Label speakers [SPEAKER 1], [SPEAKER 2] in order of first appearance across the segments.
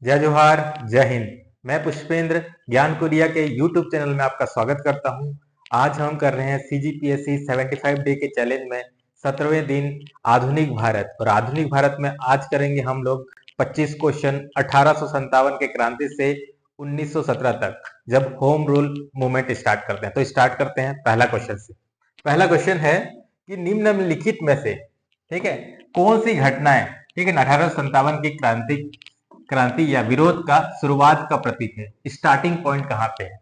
[SPEAKER 1] जय जोहार, जय हिंद। मैं पुष्पेंद्र ज्ञान कोरिया के यूट्यूब चैनल में आपका स्वागत करता हूं। आज हम कर रहे हैं सीजीपीएससी 75 डे के चैलेंज में 17वें दिन आधुनिक भारत। और आधुनिक भारत में आज करेंगे हम लोग 25 क्वेश्चन 1857 के क्रांति से 1917 तक, जब होम रूल मूवमेंट स्टार्ट करते हैं। तो स्टार्ट करते हैं पहला क्वेश्चन से। पहला क्वेश्चन है कि निम्नलिखित में से, ठीक है, कौन सी घटनाएं, ठीक है, 1857 की क्रांति या विरोध का शुरुआत का प्रतीक है। स्टार्टिंग पॉइंट कहां पे है?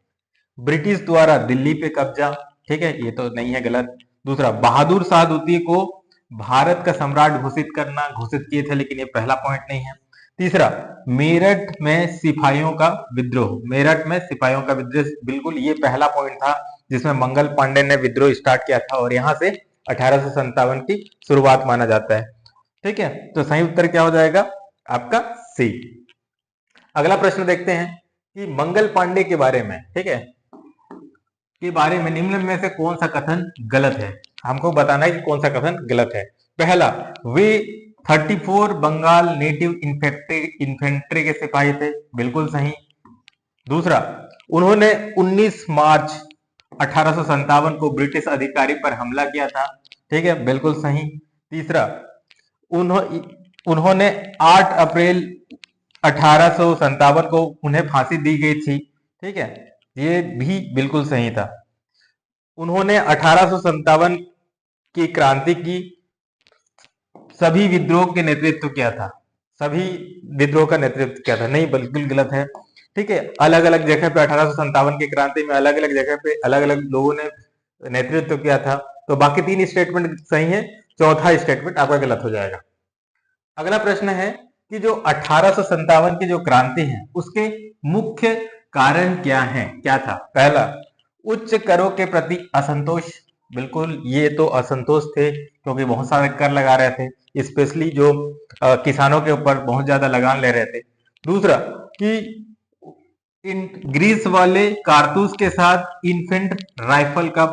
[SPEAKER 1] ब्रिटिश द्वारा दिल्ली पे कब्जा, ठीक है, ये तो नहीं है, गलत। दूसरा, बहादुर शाह द्वितीय को भारत का सम्राट घोषित किए थे, लेकिन ये पहला पॉइंट नहीं है। तीसरा, मेरठ में सिपाहियों का विद्रोह, मेरठ में सिपाहियों का विद्रोह, बिल्कुल ये पहला पॉइंट था जिसमें मंगल पांडे ने विद्रोह स्टार्ट किया था और यहां से 1857 की शुरुआत माना जाता है। ठीक है, तो सही उत्तर क्या हो जाएगा आपका? सी। अगला प्रश्न देखते हैं कि मंगल पांडे के बारे में, ठीक है, के बारे में निम्न में से कौन सा कथन गलत है। हमको बताना है कि कौन सा कथन गलत है। पहला, वे 34 बंगाल नेटिव इन्फेंट्री के सिपाही थे, बिल्कुल सही। दूसरा, उन्होंने 19 मार्च 1857 को ब्रिटिश अधिकारी पर हमला किया था, ठीक है, बिल्कुल सही। तीसरा, उन्होंने 8 अप्रैल 1857 को उन्हें फांसी दी गई थी, ठीक है, ये भी बिल्कुल सही था। उन्होंने 1857 की क्रांति की सभी विद्रोह के नेतृत्व किया था, सभी विद्रोह का नेतृत्व किया था, नहीं, बिल्कुल गलत है। ठीक है, अलग अलग जगह पे 1857 की क्रांति में अलग अलग जगह पे अलग अलग लोगों ने नेतृत्व किया था, तो बाकी 3 स्टेटमेंट सही है, चौथा स्टेटमेंट आपका गलत हो जाएगा। अगला प्रश्न है कि जो 1857 की जो क्रांति है उसके मुख्य कारण क्या था? पहला, उच्च करों के प्रति असंतोष, बिल्कुल ये तो असंतोष थे क्योंकि बहुत सारे कर लगा रहे थे, स्पेशली जो किसानों के ऊपर बहुत ज्यादा लगान ले रहे थे। दूसरा, कि इन ग्रीस वाले कारतूस के साथ इन्फेंट राइफल का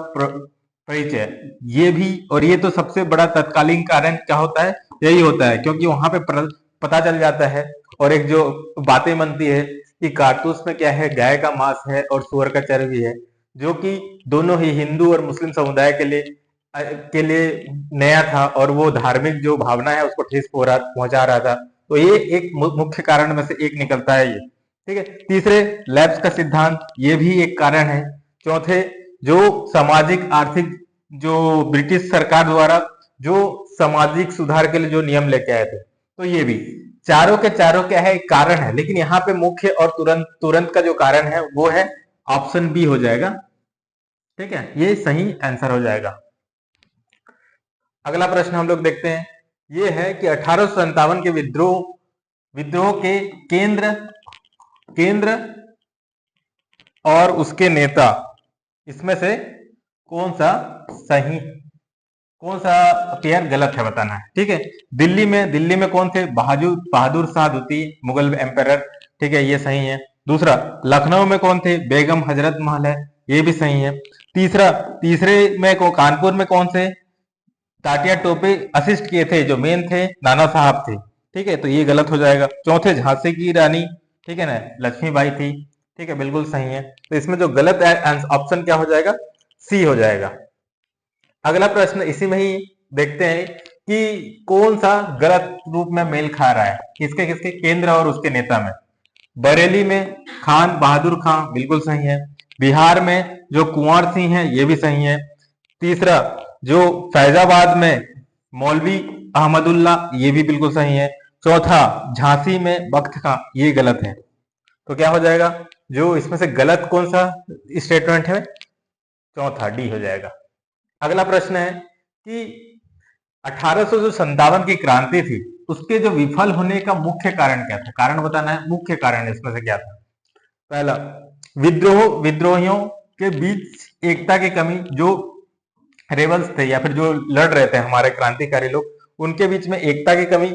[SPEAKER 1] परिचय, ये भी, और ये तो सबसे बड़ा तत्कालीन कारण क्या होता है, यही होता है, क्योंकि वहां पे पता चल जाता है और एक जो बातें बनती है कि कारतूस में क्या है, गाय का मांस है और सुअर का चर्बी है, जो कि दोनों ही हिंदू और मुस्लिम समुदाय के लिए नया था और वो धार्मिक जो भावना है उसको ठेस पहुंचा रहा था। तो ये एक मुख्य कारण में से एक निकलता है ये। ठीक है, तीसरे, लैब्स का सिद्धांत, ये भी एक कारण है। चौथे, जो सामाजिक आर्थिक, जो ब्रिटिश सरकार द्वारा जो सामाजिक सुधार के लिए जो नियम लेके आए थे, तो ये भी चारों के चारों क्या है, कारण है। लेकिन यहाँ पे मुख्य और तुरंत का जो कारण है वो है ऑप्शन बी हो जाएगा। ठीक है, ये सही आंसर हो जाएगा। अगला प्रश्न हम लोग देखते हैं, ये है कि 1857 के विद्रोह के केंद्र और उसके नेता, इसमें से कौन सा पेयर गलत है बताना है। ठीक है, दिल्ली में कौन थे? बहादुर शाह द्वितीय, मुगल एम्पायर, ठीक है, ये सही है। दूसरा, लखनऊ में कौन थे? बेगम हजरत महल है, ये भी सही है। तीसरे में कानपुर में कौन से तात्या टोपे असिस्ट किए थे? जो मेन थे नाना साहब थे, ठीक है, तो ये गलत हो जाएगा। चौथे, झांसी की रानी, ठीक है ना, लक्ष्मीबाई थी, ठीक है, बिल्कुल सही है। तो इसमें जो गलत ऑप्शन क्या हो जाएगा? सी हो जाएगा। अगला प्रश्न इसी में ही देखते हैं कि कौन सा गलत रूप में मेल खा रहा है, किसके किसके केंद्र और उसके नेता में। बरेली में खान बहादुर खां, बिल्कुल सही है। बिहार में जो कुंवर सिंह है, ये भी सही है। तीसरा, जो फैजाबाद में मौलवी अहमदुल्ला, ये भी बिल्कुल सही है। चौथा, झांसी में बख्त खां, ये गलत है। तो क्या हो जाएगा, जो इसमें से गलत कौन सा स्टेटमेंट है? चौथा, डी हो जाएगा। अगला प्रश्न है कि 1857 की क्रांति थी, उसके जो विफल होने का मुख्य कारण क्या था? कारण बताना है, मुख्य कारण इसमें से क्या था। पहला, विद्रोहियों के बीच एकता की कमी, जो रेबल्स थे या फिर जो लड़ रहे थे हमारे क्रांतिकारी लोग, उनके बीच में एकता की कमी,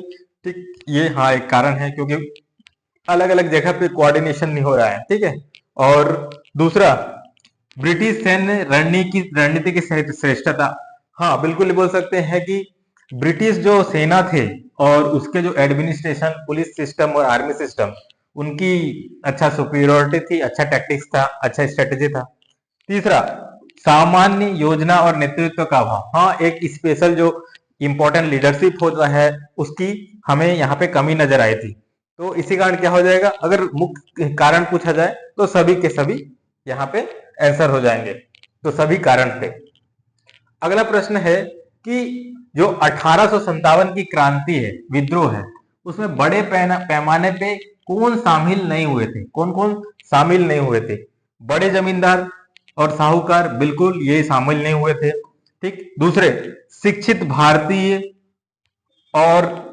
[SPEAKER 1] ठीक, ये हाँ एक कारण है, क्योंकि अलग अलग जगह पे कोऑर्डिनेशन नहीं हो रहा है, ठीक है। और दूसरा, ब्रिटिश सैन्य रणनीति की श्रेष्ठता, हाँ बिल्कुल बोल सकते हैं कि ब्रिटिश जो सेना थे और उसके जो एडमिनिस्ट्रेशन, पुलिस सिस्टम और आर्मी सिस्टम, उनकी अच्छा सुपीरियोरिटी थी, अच्छा टैक्टिक्स था, अच्छा स्ट्रेटेजी था। तीसरा, सामान्य योजना और नेतृत्व का अभाव। हाँ, एक स्पेशल जो इंपॉर्टेंट लीडरशिप होता है उसकी हमें यहाँ पे कमी नजर आई थी। तो इसी कारण क्या हो जाएगा, अगर मुख्य कारण पूछा जाए तो सभी के सभी यहाँ पे आंसर हो जाएंगे, तो सभी कारण थे। अगला प्रश्न है कि जो 1857 की क्रांति है, विद्रोह है, उसमें बड़े पैमाने पे कौन शामिल नहीं हुए थे, कौन कौन शामिल नहीं हुए थे? बड़े जमींदार और साहूकार बिल्कुल ये शामिल नहीं हुए थे। ठीक। दूसरे, शिक्षित भारतीय और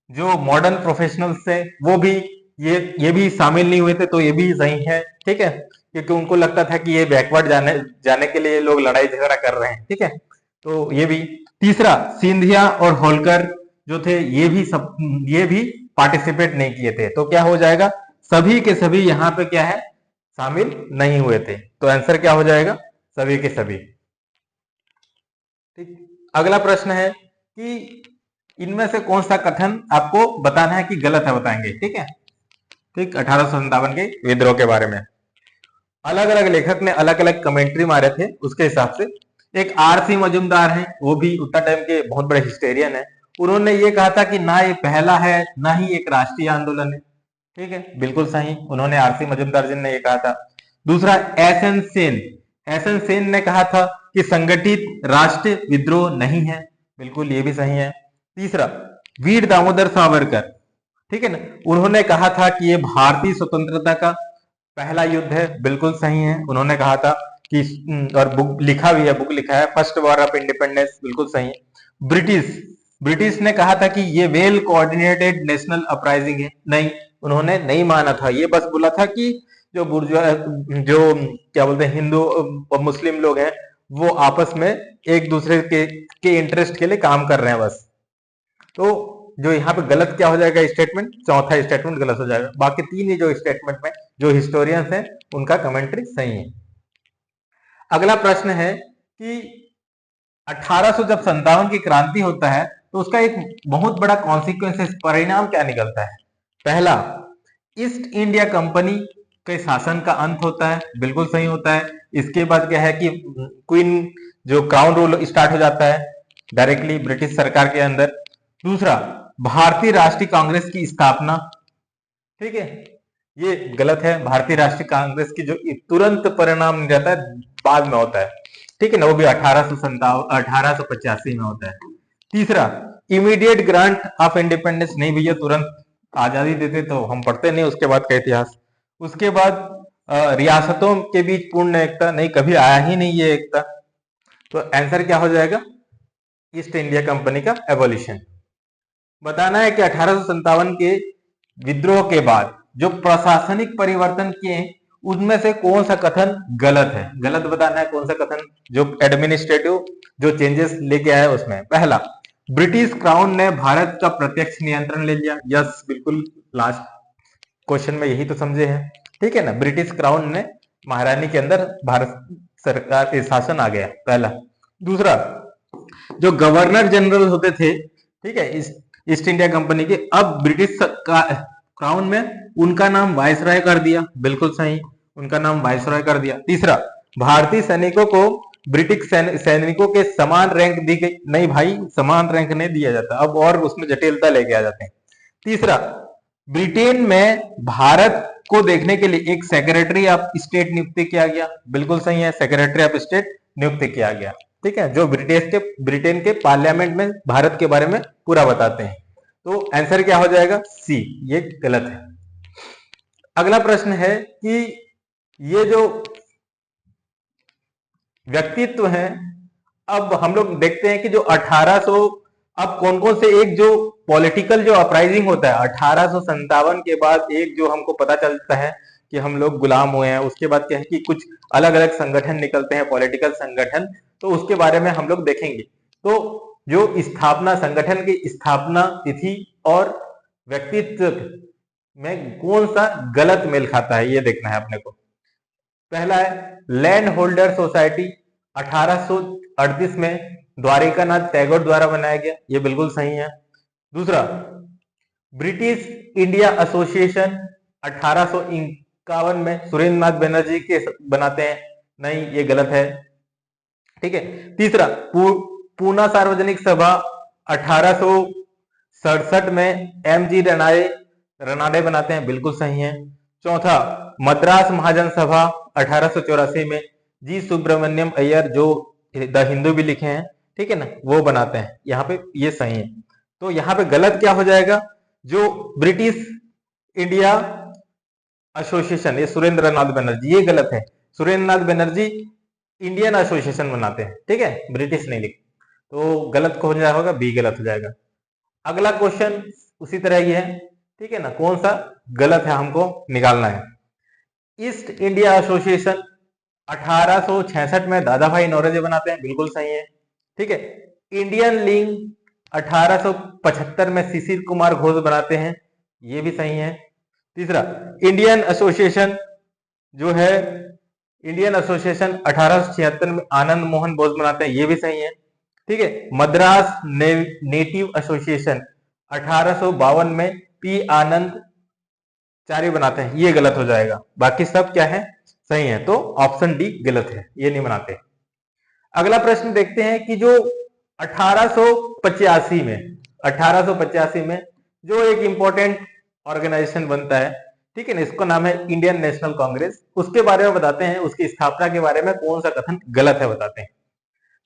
[SPEAKER 1] जो मॉडर्न प्रोफेशनल्स थे वो भी ये भी शामिल नहीं हुए थे, तो ये भी सही है। ठीक है, क्योंकि उनको लगता था कि ये बैकवर्ड जाने जाने के लिए लोग लड़ाई झगड़ा कर रहे हैं। ठीक है, तो ये भी। तीसरा, सिंधिया और होलकर जो थे ये भी पार्टिसिपेट नहीं किए थे, तो क्या हो जाएगा, सभी के सभी यहाँ पे क्या है, शामिल नहीं हुए थे। तो आंसर क्या हो जाएगा, सभी के सभी। ठीक। अगला प्रश्न है कि इनमें से कौन सा कथन आपको बताना है कि गलत है, बताएंगे। ठीक है। ठीक, 1857 के विद्रोह के बारे में अलग अलग लेखक ने अलग अलग कमेंट्री मारे थे, उसके हिसाब से एक आरसी मजुमदार है, वो भी उतना टाइम के बहुत बड़े हिस्टोरियन है। उन्होंने ये कहा था कि ना ये पहला है ना ही एक राष्ट्रीय आंदोलन है। ठीक है, बिल्कुल सही, उन्होंने आरसी मजुमदार जी ने ये कहा था। दूसरा, एस एन सेन ने कहा था कि संगठित राष्ट्रीय विद्रोह नहीं है, बिल्कुल ये भी सही है। तीसरा, वीर दामोदर सावरकर, ठीक है ना, उन्होंने कहा था कि ये भारतीय स्वतंत्रता का पहला युद्ध है, बिल्कुल सही है, उन्होंने कहा था कि और बुक लिखा भी है, बुक लिखा है फर्स्ट वॉर ऑफ इंडिपेंडेंस, बिल्कुल सही है। ब्रिटिश ब्रिटिश ने कहा था कि ये वेल कोऑर्डिनेटेड नेशनल अपराइजिंग है, नहीं, उन्होंने नहीं माना था, ये बस बोला था कि जो बुर्जुआ जो क्या बोलते हैं हिंदू और मुस्लिम लोग हैं वो आपस में एक दूसरे के इंटरेस्ट के लिए काम कर रहे हैं बस। तो जो यहाँ पे गलत क्या हो जाएगा स्टेटमेंट, चौथा स्टेटमेंट गलत हो जाएगा, बाकी तीन ही जो स्टेटमेंट में जो हिस्टोरियंस हैं उनका कमेंट्री सही है। अगला प्रश्न है कि 1800 जब संतावन की क्रांति होता है तो उसका एक बहुत बड़ा कॉन्सिक्वेंसेस, परिणाम क्या निकलता है? पहला, ईस्ट इंडिया कंपनी के शासन का अंत होता है, बिल्कुल सही होता है। इसके बाद क्या है कि क्वीन जो क्राउन रूल स्टार्ट हो जाता है डायरेक्टली ब्रिटिश सरकार के अंदर। दूसरा, भारतीय राष्ट्रीय कांग्रेस की स्थापना, ठीक है, ये गलत है, भारतीय राष्ट्रीय कांग्रेस की जो तुरंत परिणाम नहीं रहता है, बाद में होता है, ठीक है ना, वो भी 1885 में होता है। तीसरा, इमीडिएट ग्रांट ऑफ इंडिपेंडेंस, नहीं भैया, तुरंत आजादी देते तो हम पढ़ते नहीं उसके बाद का इतिहास। उसके बाद रियासतों के बीच पूर्ण एकता, नहीं, कभी आया ही नहीं ये एकता। तो आंसर क्या हो जाएगा, ईस्ट इंडिया कंपनी का एबोलिशन। बताना है कि 1857 के विद्रोह के बाद जो प्रशासनिक परिवर्तन किए उनमें से कौन सा कथन गलत है, गलत बताना है कौन सा कथन जो एडमिनिस्ट्रेटिव जो चेंजेस लेके आया उसमें। पहला, ब्रिटिश क्राउन ने भारत का प्रत्यक्ष नियंत्रण ले लिया, यस बिल्कुल, लास्ट क्वेश्चन में यही तो समझे हैं, ठीक है ना, ब्रिटिश क्राउन ने महारानी के अंदर भारत सरकार के शासन आ गया, पहला। दूसरा, जो गवर्नर जनरल होते थे, ठीक है, ईस्ट इंडिया कंपनी के, अब ब्रिटिश क्राउन में उनका नाम वायसराय कर दिया, बिल्कुल सही, उनका नाम वायसराय कर दिया। तीसरा, भारतीय सैनिकों को ब्रिटिश सैनिकों के समान रैंक दी गई, नहीं भाई, समान रैंक नहीं दिया जाता, अब और उसमें जटिलता लेके आ जाते हैं। तीसरा, ब्रिटेन में भारत को देखने के लिए एक सेक्रेटरी ऑफ स्टेट नियुक्त किया गया, बिल्कुल सही है, सेक्रेटरी ऑफ स्टेट नियुक्त किया गया, ठीक है, जो ब्रिटेन के पार्लियामेंट में भारत के बारे में पूरा बताते हैं। तो आंसर क्या हो जाएगा, सी, ये गलत है। अगला प्रश्न है कि ये जो व्यक्तित्व है, अब हम लोग देखते हैं कि जो 1800, अब कौन कौन से एक जो पॉलिटिकल जो अपराइजिंग होता है 1857 के बाद, एक जो हमको पता चलता है कि हम लोग गुलाम हुए हैं, उसके बाद क्या है कि कुछ अलग अलग संगठन निकलते हैं, पॉलिटिकल संगठन, तो उसके बारे में हम लोग देखेंगे। तो जो स्थापना, संगठन की स्थापना तिथि और व्यक्तित्व में कौन सा गलत मेल खाता है ये देखना है अपने को। पहला है लैंड होल्डर सोसाइटी, 1838 में द्वारिकानाथ टैगोर द्वारा बनाया गया, ये बिल्कुल सही है। दूसरा, ब्रिटिश इंडिया एसोसिएशन, 1851 में सुरेंद्र नाथ बनर्जी के बनाते हैं, नहीं ये गलत है। ठीक है। तीसरा, पूना सार्वजनिक सभा 1867 में एम.जी. रनाडे बनाते हैं, बिल्कुल सही है। चौथा, मद्रास महाजन सभा 1884 में जी सुब्रमण्यम अय्यर, जो द हिंदू भी लिखे हैं, ठीक है ना, वो बनाते हैं। यहाँ पे ये सही है। तो यहाँ पे गलत क्या हो जाएगा, जो ब्रिटिश इंडिया एसोसिएशन, ये सुरेंद्र नाथ बनर्जी, ये गलत है। सुरेंद्र नाथ बनर्जी इंडियन एसोसिएशन बनाते हैं, ठीक है, ब्रिटिश नहीं लिखते। तो गलत कौन जाएगा, होगा बी गलत हो जाएगा। अगला क्वेश्चन उसी तरह ही है, ठीक है ना, कौन सा गलत है हमको निकालना है। ईस्ट इंडिया एसोसिएशन 1866 में दादा भाई नौरोजी बनाते हैं, बिल्कुल सही है। ठीक है। इंडियन लीग 1875 में शिशिर कुमार घोष बनाते हैं, ये भी सही है। तीसरा, इंडियन एसोसिएशन जो है, इंडियन एसोसिएशन 1876 में आनंद मोहन बोस बनाते हैं, ये भी सही है। ठीक है। मद्रास नेटिव एसोसिएशन 1852 में पी आनंद चारी बनाते हैं, ये गलत हो जाएगा। बाकी सब क्या है, सही है। तो ऑप्शन डी गलत है, ये नहीं बनाते। अगला प्रश्न देखते हैं कि जो 1885 में जो एक इंपॉर्टेंट ऑर्गेनाइजेशन बनता है, ठीक है ना, इसका नाम है इंडियन नेशनल कांग्रेस, उसके बारे में बताते हैं, उसकी स्थापना के बारे में कौन सा कथन गलत है बताते हैं।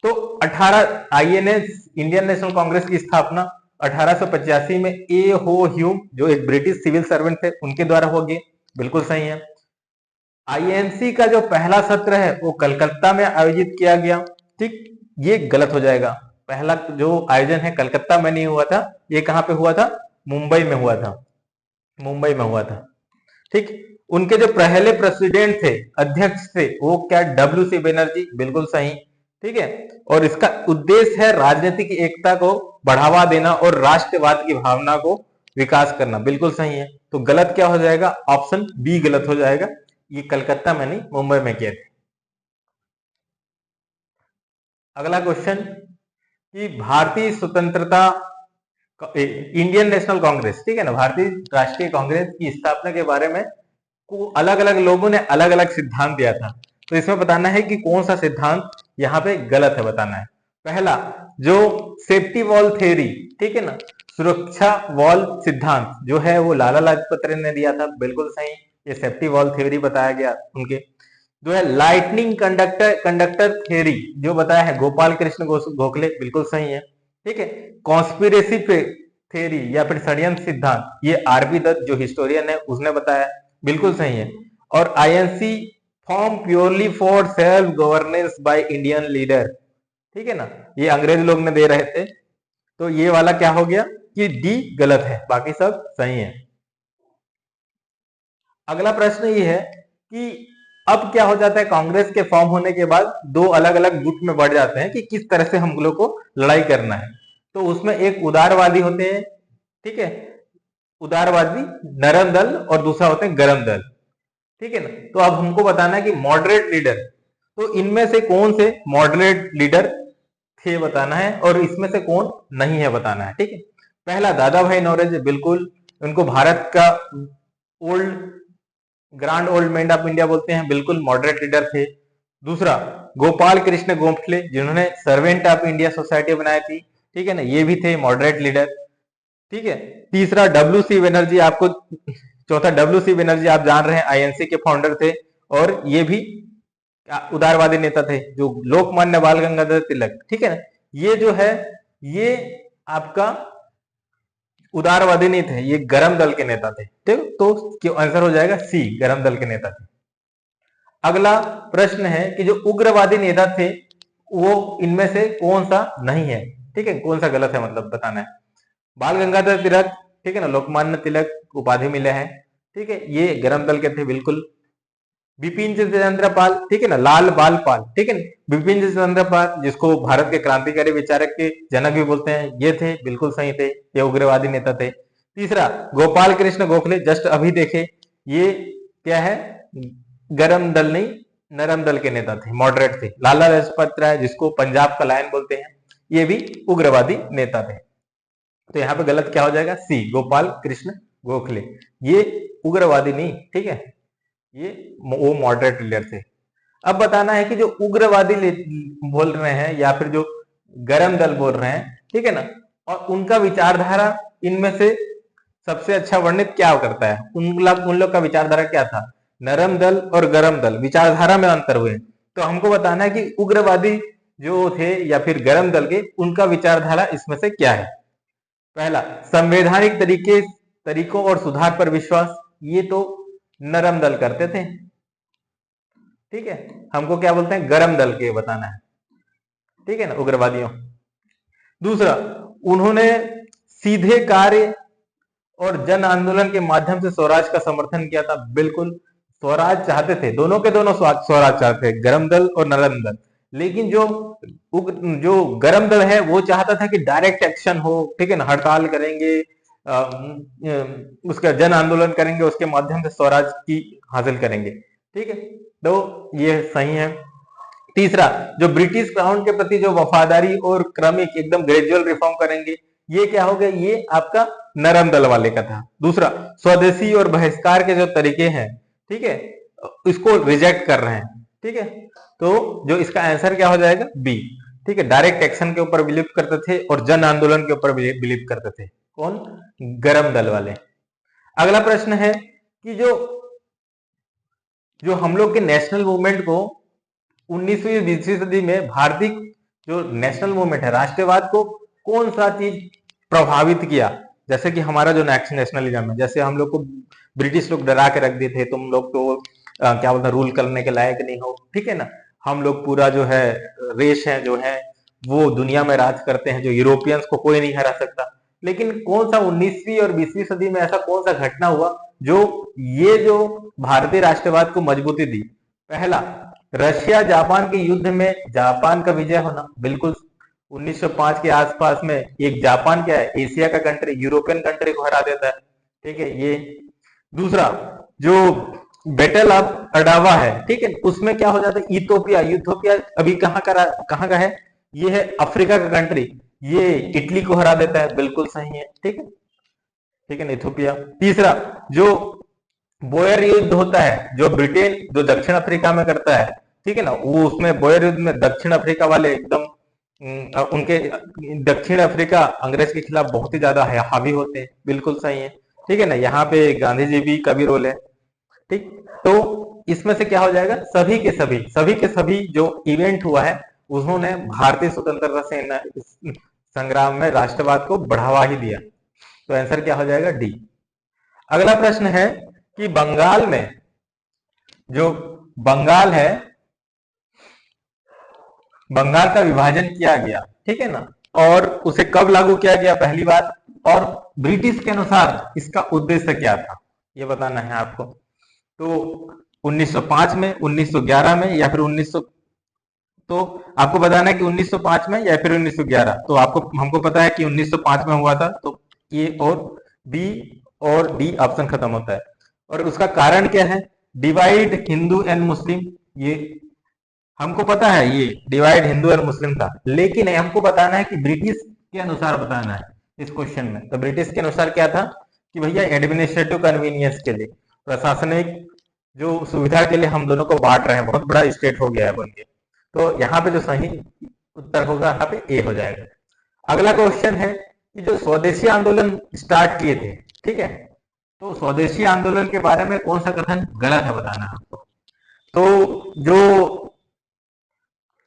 [SPEAKER 1] तो 18 आईएनएस इंडियन नेशनल कांग्रेस की स्थापना 1885 में ए हो ह्यूम, जो एक ब्रिटिश सिविल सर्वेंट थे, उनके द्वारा होगी, बिल्कुल सही है। आईएनसी का जो पहला सत्र है वो कलकत्ता में आयोजित किया गया, ठीक, ये गलत हो जाएगा। पहला जो आयोजन है कलकत्ता में नहीं हुआ था, ये कहां पे हुआ था, मुंबई में हुआ था, मुंबई में हुआ था। ठीक। उनके जो पहले प्रेसिडेंट थे, अध्यक्ष थे, वो क्या, डब्ल्यू.सी. बनर्जी, बिल्कुल सही। ठीक है। और इसका उद्देश्य है राजनीतिक एकता को बढ़ावा देना और राष्ट्रवाद की भावना को विकास करना, बिल्कुल सही है। तो गलत क्या हो जाएगा, ऑप्शन बी गलत हो जाएगा। ये कलकत्ता में नहीं, मुंबई में किया था। अगला क्वेश्चन कि भारतीय स्वतंत्रता, इंडियन नेशनल कांग्रेस, ठीक है ना, भारतीय राष्ट्रीय कांग्रेस की स्थापना के बारे में को अलग अलग लोगों ने अलग अलग सिद्धांत दिया था। तो इसमें बताना है कि कौन सा सिद्धांत यहाँ पे गलत है, बताना है। पहला, जो सेफ्टी वॉल थ्योरी, ठीक है ना, सुरक्षा वॉल सिद्धांत जो है वो लाला लाजपत राय ने दिया था, बिल्कुल सही। ये सेफ्टी वॉल थ्योरी बताया गया उनके। जो है लाइटनिंग कंडक्टर थ्योरी जो बताया है गोपाल कृष्ण गोखले, बिल्कुल सही है। ठीक है। कॉन्स्पिरेसी थ्योरी या फिर षड्यंत्र सिद्धांत, ये आरबी दत्त जो हिस्टोरियन है उसने बताया, बिल्कुल सही है। और INC form purely for self governance by Indian leader, ठीक है ना, ये अंग्रेज लोग ने दे रहे थे। तो ये वाला क्या हो गया कि डी गलत है, बाकी सब सही है। अगला प्रश्न ये है कि अब क्या हो जाता है, कांग्रेस के फॉर्म होने के बाद दो अलग अलग गुट में बढ़ जाते हैं कि किस तरह से हम लोग को लड़ाई करना है। तो उसमें एक उदारवादी होते हैं, ठीक है, उदारवादी नरम दल, और दूसरा होते हैं गरम दल, ठीक है ना। तो अब हमको बताना है कि मॉडरेट लीडर, तो इनमें से कौन से मॉडरेट लीडर थे बताना है, और इसमें से कौन नहीं है बताना है, ठीक है। पहला, दादा भाई नौरोजी, बिल्कुल, उनको भारत का grand old man of India बोलते हैं, बिल्कुल मॉडरेट लीडर थे। दूसरा, गोपाल कृष्ण गोखले, जिन्होंने सर्वेंट ऑफ इंडिया सोसाइटी बनाई थी, ठीक है ना, ये भी थे मॉडरेट लीडर, ठीक है। तीसरा, डब्ल्यू.सी. बनर्जी, आपको चौथा, डब्ल्यू.सी. बनर्जी आप जान रहे हैं आईएनसी के फाउंडर थे, और ये भी उदारवादी नेता थे, जो लोकमान्य बाल गंगाधर तिलक, ठीक है ना, ये जो है ये आपका उदारवादी नहीं थे, ये गरम दल के नेता थे, ठीक। तो आंसर हो जाएगा सी, गरम दल के नेता थे। अगला प्रश्न है कि जो उग्रवादी नेता थे वो इनमें से कौन सा नहीं है, ठीक है, कौन सा गलत है मतलब बताना है। बाल गंगाधर तिलक, ठीक है ना, लोकमान्य तिलक उपाधि मिले हैं, ठीक है, ये गरम दल के थे, बिल्कुल। बिपिन चंद्र पाल, ठीक है ना, लाल बाल पाल, ठीक है ना, बिपिन चंद्र पाल, जिसको भारत के क्रांतिकारी विचारक के जनक भी बोलते हैं, ये थे, बिल्कुल सही थे, ये उग्रवादी नेता थे। तीसरा, गोपाल कृष्ण गोखले, जस्ट अभी देखे, ये क्या है, गरम दल नहीं, नरम दल के नेता थे, मॉडरेट थे। लाला लाजपत राय, जिसको पंजाब का लायन बोलते हैं, ये भी उग्रवादी नेता थे। तो यहाँ पे गलत क्या हो जाएगा, सी, गोपाल कृष्ण गोखले, ये उग्रवादी नहीं, ठीक है, ये वो मॉडरेट लीडर थे। अब बताना है कि जो उग्रवादी बोल रहे हैं या फिर जो गरम दल बोल रहे हैं, ठीक है ना, और उनका विचारधारा इनमें से सबसे अच्छा वर्णित क्या करता है, उन लोग का विचारधारा क्या था, नरम दल और गरम दल विचारधारा में अंतर हुए। तो हमको बताना है कि उग्रवादी जो थे या फिर गरम दल के, उनका विचारधारा इसमें से क्या है। पहला, संवैधानिक तरीकों और सुधार पर विश्वास, ये तो नरम दल करते थे, ठीक है। हमको क्या बोलते हैं, गरम दल के बताना है, ठीक है ना, उग्रवादियों। दूसरा, उन्होंने सीधे कार्य और जन आंदोलन के माध्यम से स्वराज का समर्थन किया था। बिल्कुल स्वराज चाहते थे, दोनों के दोनों स्वराज चाहते थे, गरम दल और नरम दल। लेकिन जो गरम दल है वो चाहता था कि डायरेक्ट एक्शन हो, ठीक है ना, हड़ताल करेंगे, उसका जन आंदोलन करेंगे, उसके माध्यम से स्वराज की हासिल करेंगे, ठीक है। तो ये सही है। तीसरा, जो ब्रिटिश क्राउन के प्रति जो वफादारी और क्रमिक एकदम ग्रेजुअल रिफॉर्म करेंगे, ये क्या हो गया, ये आपका नरम दल वाले का था। दूसरा, स्वदेशी और बहिष्कार के जो तरीके हैं, ठीक है, इसको रिजेक्ट कर रहे हैं, ठीक है। तो जो इसका आंसर क्या हो जाएगा, बी, ठीक है। डायरेक्ट एक्शन के ऊपर बिलीव करते थे और जन आंदोलन के ऊपर बिलीव करते थे, कौन, गरम दल वाले। अगला प्रश्न है कि जो हम लोग के नेशनल मूवमेंट को 19वीं 20वीं सदी में भारतीय जो नेशनल मूवमेंट है, राष्ट्रवाद को कौन सा चीज प्रभावित किया। जैसे कि हमारा जो नेशनलिज्म है, जैसे हम लोग को ब्रिटिश लोग डरा के रख दिए थे, तुम लोग तो क्या बोलते हैं, रूल करने के लायक नहीं हो, ठीक है ना, हम लोग पूरा जो है रेस है जो है वो दुनिया में राज करते हैं, जो यूरोपियंस को कोई नहीं हरा सकता। लेकिन कौन सा 19वीं और 20वीं सदी में ऐसा कौन सा घटना हुआ जो ये जो भारतीय राष्ट्रवाद को मजबूती दी। पहला, रशिया जापान के युद्ध में जापान का विजय होना, बिल्कुल 1905 के आसपास में एक जापान क्या है, एशिया का कंट्री यूरोपियन कंट्री को हरा देता है, ठीक है, ये। दूसरा, जो बैटल ऑफ अडावा है, ठीक है, उसमें क्या हो जाता है, यूथोपिया अभी कहाँ का है, ये है अफ्रीका का कंट्री, ये इटली को हरा देता है, बिल्कुल सही है, ठीक है, ठीक है ना, इथोपिया। तीसरा, जो बोयर युद्ध होता है, जो ब्रिटेन जो दक्षिण अफ्रीका में करता है, ठीक है ना, वो उसमें बोयर युद्ध में दक्षिण अफ्रीका वाले एकदम उनके दक्षिण अफ्रीका अंग्रेज के खिलाफ बहुत ही ज्यादा हावी होते हैं, बिल्कुल सही है, ठीक है ना। यहाँ पे गांधी जी भी का भी रोल है, ठीक। तो इसमें से क्या हो जाएगा, सभी के सभी जो इवेंट हुआ है, उन्होंने भारतीय स्वतंत्रता सेना संग्राम में राष्ट्रवाद को बढ़ावा ही दिया। तो आंसर क्या हो जाएगा, डी। अगला प्रश्न है कि बंगाल में जो बंगाल है, बंगाल का विभाजन किया गया, ठीक है ना, और उसे कब लागू किया गया पहली बार, और ब्रिटिश के अनुसार इसका उद्देश्य क्या था, ये बताना है आपको। तो 1905 में, 1911 में या फिर 1900, तो आपको बताना है कि 1905 में या फिर 1911। तो हमको पता है कि 1905 में हुआ था, तो ए और बी और डी ऑप्शन खत्म होता है। और उसका कारण क्या है, डिवाइड हिंदू एंड मुस्लिम, ये हमको पता है, ये डिवाइड हिंदू और मुस्लिम था, लेकिन हमको बताना है कि ब्रिटिश के अनुसार बताना है इस क्वेश्चन में। तो ब्रिटिश के अनुसार क्या था कि भैया एडमिनिस्ट्रेटिव कन्वीनियंस के लिए, प्रशासनिक जो सुविधा के लिए हम दोनों को बांट रहे हैं, बहुत बड़ा स्टेट हो गया है बन के। तो यहाँ पे जो सही उत्तर होगा, यहाँ पे ए हो जाएगा। अगला क्वेश्चन है कि जो स्वदेशी आंदोलन स्टार्ट किए थे, ठीक है, तो स्वदेशी आंदोलन के बारे में कौन सा कथन गलत है बताना आपको। तो जो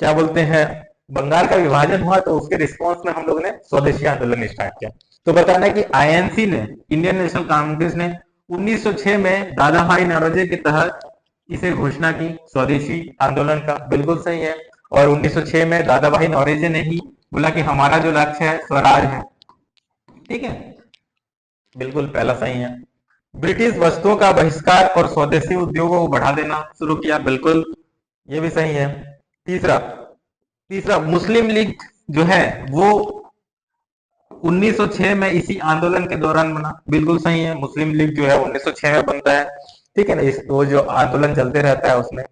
[SPEAKER 1] क्या बोलते हैं, बंगाल का विभाजन हुआ तो उसके रिस्पॉन्स में हम लोग ने स्वदेशी आंदोलन स्टार्ट किया। तो बताना है कि आईएनसी ने, इंडियन नेशनल कांग्रेस ने 1906 में दादा भाई नौरोजी के तहत इसे घोषणा की स्वदेशी आंदोलन का, बिल्कुल सही है। और 1906 में दादा भाई नौरोजी ने ही बोला कि हमारा जो लक्ष्य है स्वराज है, ठीक है, बिल्कुल पहला सही है। ब्रिटिश वस्तुओं का बहिष्कार और स्वदेशी उद्योगों को बढ़ा देना शुरू किया, बिल्कुल ये भी सही है। तीसरा मुस्लिम लीग जो है वो 1906 में इसी आंदोलन के दौरान बना, बिल्कुल सही है, मुस्लिम लीग जो है 1906 में बनता है, ठीक है ना, वो जो आंदोलन चलते रहता है उसमें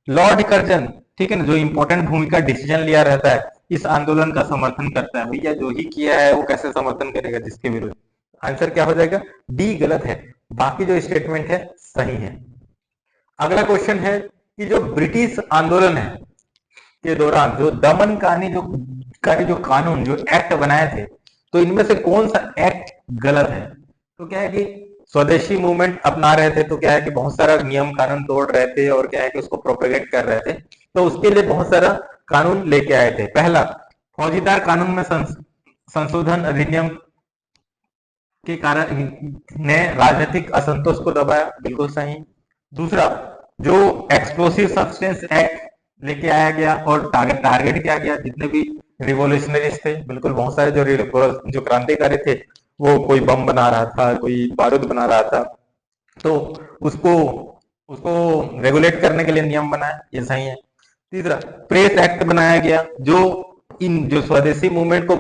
[SPEAKER 1] लॉर्ड कर्जन, ठीक है ना, जो इंपॉर्टेंट भूमिका डिसीजन लिया रहता है, इस आंदोलन का समर्थन करता है। भैया जो ही किया है वो कैसे समर्थन करेगा जिसके विरुद्ध, आंसर क्या हो जाएगा? डी गलत है, बाकी जो स्टेटमेंट है सही है। अगला क्वेश्चन है कि जो ब्रिटिश आंदोलन है के दौरान जो दमनकारी जो कानून जो एक्ट बनाए थे, तो इनमें से कौन सा एक्ट गलत है? तो क्या है कि स्वदेशी मूवमेंट अपना रहे थे, तो क्या है कि बहुत सारा नियम कानून तोड़ रहे थे और क्या है कि उसको प्रोपेगेट कर रहे थे, तो उसके लिए बहुत सारा कानून लेके आए थे। पहला, फौजीदार कानून में संशोधन अधिनियम के कारण ने राजनीतिक असंतोष को दबाया, बिल्कुल सही। दूसरा, जो एक्सप्लोसिव सब्सटेंस एक्ट लेके आया गया और टारगेट किया गया जितने भी रिवोल्यूशनरीज थे, बिल्कुल बहुत सारे जो क्रांतिकारी थे, वो कोई बम बना रहा था, कोई बारूद बना रहा था, तो उसको उसको रेगुलेट करने के लिए नियम बनाया, ये सही है। तीसरा, प्रेस एक्ट बनाया गया जो स्वदेशी मूवमेंट को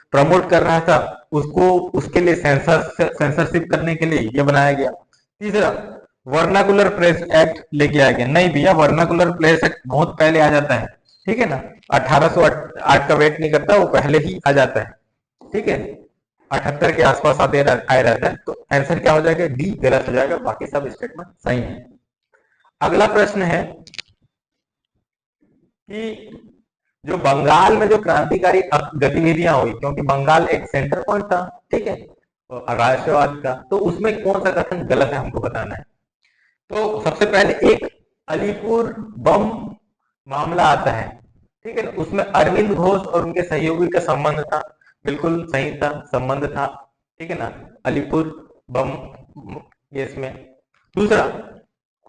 [SPEAKER 1] प्रमोट कर रहा था, उसको उसके लिए सेंसरशिप करने के लिए ये बनाया गया। तीसरा, वर्नाकुलर प्रेस एक्ट लेके आया गया। नहीं भैया, वर्नाकुलर प्रेस एक्ट बहुत पहले आ जाता है, ठीक है ना, 1808 का वेट नहीं करता, वो पहले ही आ जाता है, ठीक है, 78 के आसपास आए रहता है। तो आंसर क्या हो जाएगा? डी गलत हो जाएगा, बाकी सब स्टेटमेंट सही है। अगला प्रश्न है कि जो बंगाल में जो क्रांतिकारी गतिविधियां हुई, क्योंकि बंगाल एक सेंटर पॉइंट था, ठीक है, तो राष्ट्रवाद का, तो उसमें कौन सा कथन गलत है हमको बताना है। तो सबसे पहले एक अलीपुर बम मामला आता है, ठीक है ना, उसमें अरविंद घोष और उनके सहयोगी का संबंध था, बिल्कुल सही था, संबंध था, ठीक है ना, अलीपुर बम केस में। दूसरा,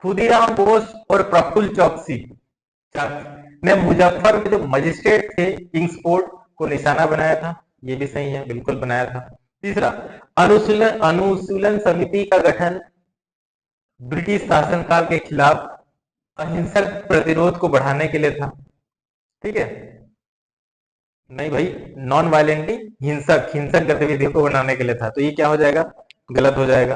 [SPEAKER 1] खुदीराम बोस और प्रफुल्ल चौकसी ने मुजफ्फर में जो मजिस्ट्रेट थे किंग्सफोर्ड को निशाना बनाया था, ये भी सही है, बिल्कुल बनाया था। तीसरा, अनुशीलन समिति का गठन ब्रिटिश शासनकाल के खिलाफ अहिंसक प्रतिरोध को बढ़ाने के लिए था, ठीक है, नहीं भाई, नॉन वायलेंटली हिंसक गतिविधियों को बनाने के लिए था, तो ये क्या हो जाएगा? गलत हो जाएगा।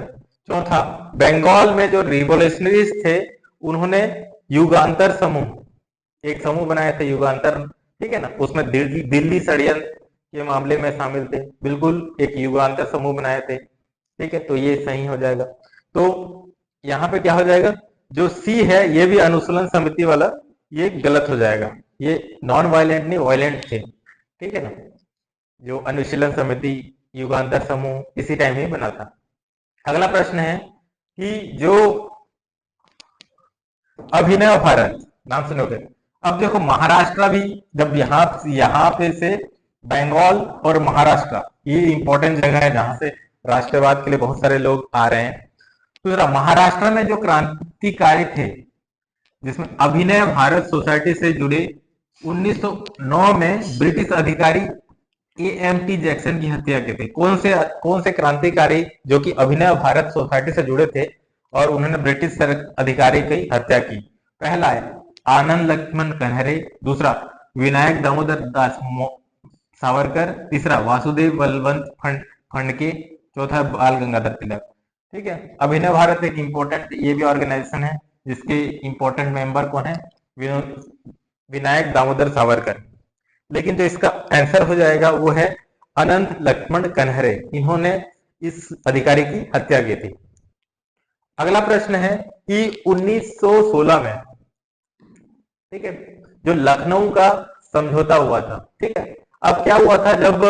[SPEAKER 1] चौथा, बंगाल में जो रिवोल्यूशनरीज थे, उन्होंने युगांतर समूह एक समूह बनाए थे, युगांतर, ठीक है ना, उसमें दिल्ली षड्यंत्र के मामले में शामिल थे, बिल्कुल एक युगांतर समूह बनाए थे, ठीक है, तो ये सही हो जाएगा। तो यहाँ पे क्या हो जाएगा? जो सी है ये भी अनुशीलन समिति वाला, ये गलत हो जाएगा, ये नॉन वायलेंट नहीं वायलेंट थे, ठीक है ना, जो अनुशीलन समिति युगांतर समूह इसी टाइम ही बना था। अगला प्रश्न है कि जो अभिनव भारत नाम सुनोगे, अब देखो महाराष्ट्र भी, जब यहाँ पे से बंगाल और महाराष्ट्र ये इंपॉर्टेंट जगह है जहां से राष्ट्रवाद के लिए बहुत सारे लोग आ रहे हैं। तो जरा महाराष्ट्र में जो क्रांतिकारी थे, जिसमें अभिनव भारत सोसाइटी से जुड़े 1909 में ब्रिटिश अधिकारी AMT जैक्सन की हत्या की थी। कौन से क्रांतिकारी जो कि अभिनव भारत सोसाइटी से जुड़े थे और उन्होंने ब्रिटिश अधिकारी की हत्या की? पहला है आनंद लक्ष्मण कन्हरे, दूसरा विनायक दामोदर दास सावरकर, तीसरा वासुदेव बलवंत फंडके, चौथा बाल गंगाधर तिलक, ठीक है। अभिनव भारत एक इंपॉर्टेंट ये भी ऑर्गेनाइजेशन है जिसके इंपॉर्टेंट मेंबर कौन है? विनायक दामोदर सावरकर। लेकिन जो इसका आंसर हो जाएगा वो है अनंत लक्ष्मण कन्हरे, इन्होंने इस अधिकारी की हत्या की थी। अगला प्रश्न है कि 1916 में, ठीक है, जो लखनऊ का समझौता हुआ था, ठीक है, अब क्या हुआ था जब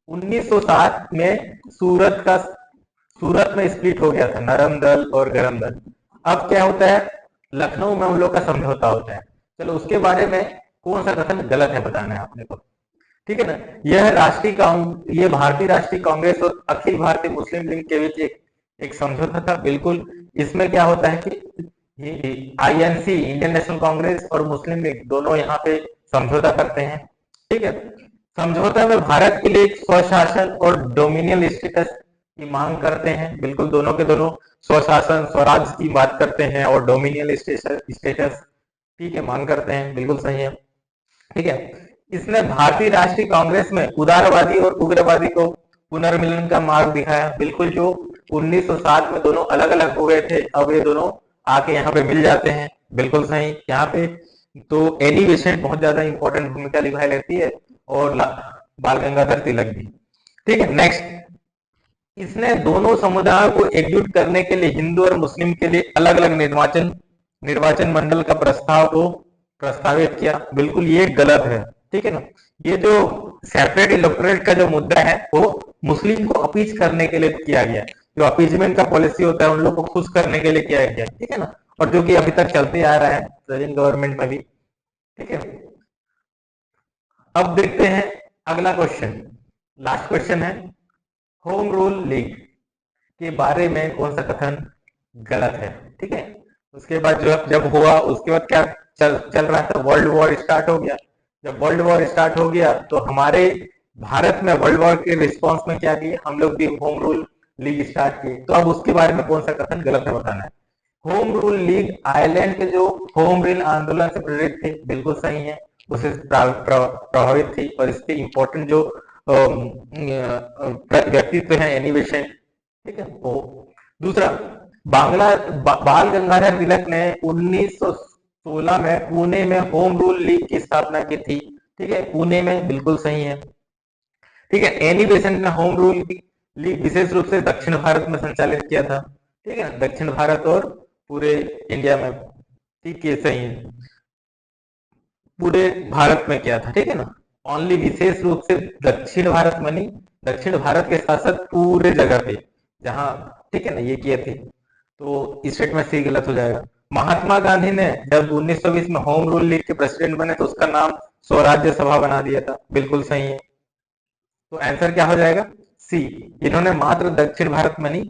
[SPEAKER 1] 1907 में सूरत में स्प्लिट हो गया था, नरम दल और गरम दल। अब क्या होता है? लखनऊ में उन लोग का समझौता होता है। चलो उसके बारे में कौन सा कथन गलत है बताना है आपने को, ठीक है ना। यह भारतीय राष्ट्रीय कांग्रेस और अखिल भारतीय मुस्लिम लीग के बीच एक समझौता था, बिल्कुल। इसमें क्या होता है कि INC इंडियन नेशनल कांग्रेस और मुस्लिम लीग दोनों यहाँ पे समझौता करते हैं, ठीक है। समझौता में भारत के लिए स्वशासन और डोमिनियन स्टेटस की मांग करते हैं, बिल्कुल, दोनों के दोनों स्वशासन स्वराज की बात करते हैं और डोमिनियन स्टेटस, ठीक है, मांग करते हैं, बिल्कुल सही है, ठीक है। इसने भारतीय राष्ट्रीय कांग्रेस में उदारवादी और उग्रवादी को पुनर्मिलन का मार्ग दिखाया, बिल्कुल, जो 1907 में दोनों अलग अलग हो गए थे, अब ये दोनों आके यहाँ पे मिल जाते हैं, बिल्कुल सही। यहाँ पे तो एनी बेसेंट बहुत ज्यादा इंपॉर्टेंट भूमिका निभा लेती है और बाल गंगाधर तिलक भी, ठीक है। नेक्स्ट, इसने दोनों समुदायों को एकजुट करने के लिए हिंदू और मुस्लिम के लिए अलग अलग निर्वाचन मंडल का प्रस्ताव को प्रस्तावित किया। बिल्कुल ये गलत है, ठीक है ना। ये जो सेपरेट इलेक्टोरेट का जो मुद्दा है वो मुस्लिम को अपीज करने के लिए किया गया, जो अपीजमेंट का पॉलिसी होता है उन लोगों को खुश करने के लिए किया गया, ठीक है ना। और जो कि अभी तक चलते आ रहा है प्रेजेंट गवर्नमेंट में भी, ठीक है। अब देखते हैं अगला क्वेश्चन, लास्ट क्वेश्चन है, होम रूल लीग के बारे में कौन सा कथन गलत है, ठीक है। उसके बाद जब हुआ उसके बाद क्या चल रहा था, वर्ल्ड वॉर स्टार्ट हो गया। जब वर्ल्ड वॉर स्टार्ट हो गया तो हमारे भारत में वर्ल्ड वॉर के रिस्पॉन्स में क्या किए, हम लोग भी होम रूल लीग स्टार्ट किए। तो अब उसके बारे में कौन सा कथन गलत है बताना है। होम रूल लीग आयरलैंड के जो होम रूल आंदोलन से प्रेरित थे, बिल्कुल सही है, उससे प्रभावित थी। और इसके इम्पोर्टेंट जो व्यक्तित्व है एनिमेशन, ठीक है वो। दूसरा, बाल गंगाधर तिलक ने 1916 में पुणे में होम रूल लीग की स्थापना की थी, ठीक है, पुणे में, बिल्कुल सही है, ठीक है। एनी बेसेंट ने होम रूल लीग विशेष रूप से दक्षिण भारत में संचालित किया था, ठीक है, दक्षिण भारत और पूरे इंडिया में, ठीक है, सही है, पूरे भारत में किया था, ठीक है ना। ओनली विशेष रूप से दक्षिण भारत में नहीं, दक्षिण भारत के साथ साथ पूरे जगह पे जहां, ठीक है ना, ये किए थे। तो इस स्टेट में सी गलत हो जाएगा। महात्मा गांधी ने जब 1920 में होम रूल लीग के प्रेसिडेंट बने तो उसका नाम स्वराज्य सभा बना दिया था, बिल्कुल सही है। तो आंसर क्या हो जाएगा, सी। इन्होंने मात्र दक्षिण भारत में नहीं,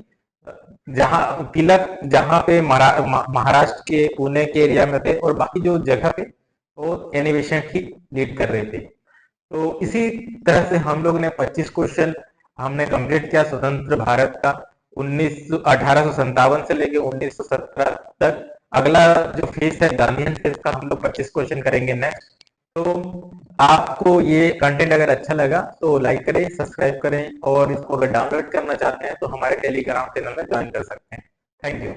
[SPEAKER 1] जहां तिलक जहां पे महाराष्ट्र के पुणे के एरिया में थे और बाकी जो जगह पे वो एनिमेशन की लीड कर रहे थे। तो इसी तरह से हम लोग ने 25 क्वेश्चन हमने कंप्लीट किया स्वतंत्र भारत का 1857 से लेके 1917 तक। अगला जो फेज है गांधीयन फेज का, हम लोग 25 क्वेश्चन करेंगे नेक्स्ट। तो आपको ये कंटेंट अगर अच्छा लगा तो लाइक करें, सब्सक्राइब करें, और इसको अगर डाउनलोड करना चाहते हैं तो हमारे टेलीग्राम चैनल में ज्वाइन कर सकते हैं। Thank you.